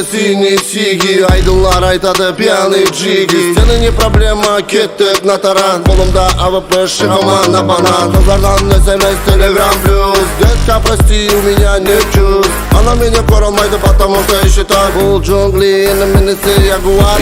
это синий сиги. Айдылар айтады пьяный джиги. Стены не проблема, кеттік на таран. Қолымда АВП, шығама на банан. Қыздардан смс, телеграм плюс. Детка, прости, у меня нет чувств. Она меня коромайды, потому что еще так. Бұл джунгли, мінісі ягуар.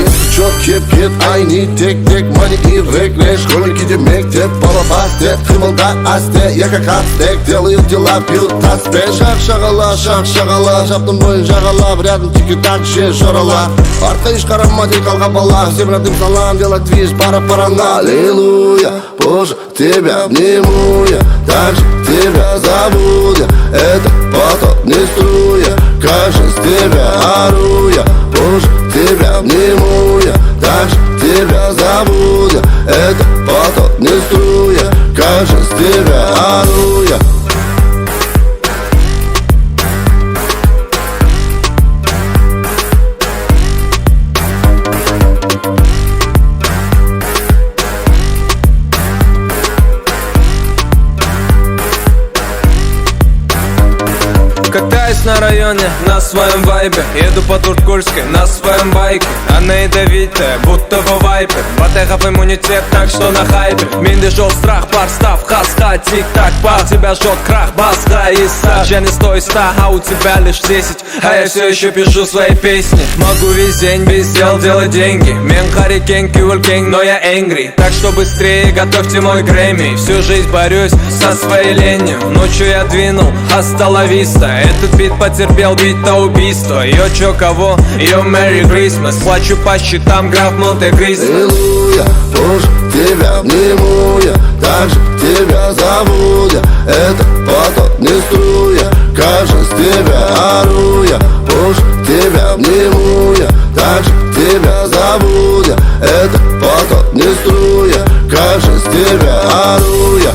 Чет кеп, айни, тек, мани и реклеш. Школьники демек, деп, балабас, деп. Қимылда асте, я как ацтек. Делают дела, пьют таспен. Шақ-шағала, жаптым бойын жағалап. Рядом тики-так, же жоралап. Артқа еш қарама, дей қалға бала. Всем родным салам, делать движ, пара-пара. Аллилуйя, Боже, тебя обниму я. Так же тебя зовут я. Это поток, не струя. Как же с тебя ору я. Боже, тебя обниму я. Так же тебя зовут я. Это поток, не струя. Как же с тебя ору я. Катаюсь на районе, на своем вайбе. Еду по Турткульской, на своем байке. Она ядовитая, будто бы вайпер. Батехов иммунитет, так что на хайпе. Менде жёл страх, пар став, хаска, тик-так, пар. Тебя жжет крах, баска и саж. Я не 100 из 100, а у тебя лишь 10. А я все еще пишу свои песни. Могу весь день без дел делать деньги. Мен харикен, кюлькен, но я энгри. Так что быстрее готовьте мой Грэмми. Всю жизнь борюсь со своей ленью. Ночью я двинул, hasta la vista. Этот бит потерпел бита убийство. Йо, чё, кого? Йо, Merry Christmas. Плачу по счетам, граф Монте-Кристо. Аллилуйя, Боже, тебя обниму я. Так же тебя зовут я. Это поток, не струя. Как же с тебя ору я. Боже, тебя обниму я. Так же тебя зовут я. Это поток, не струя. Как же с тебя ору я.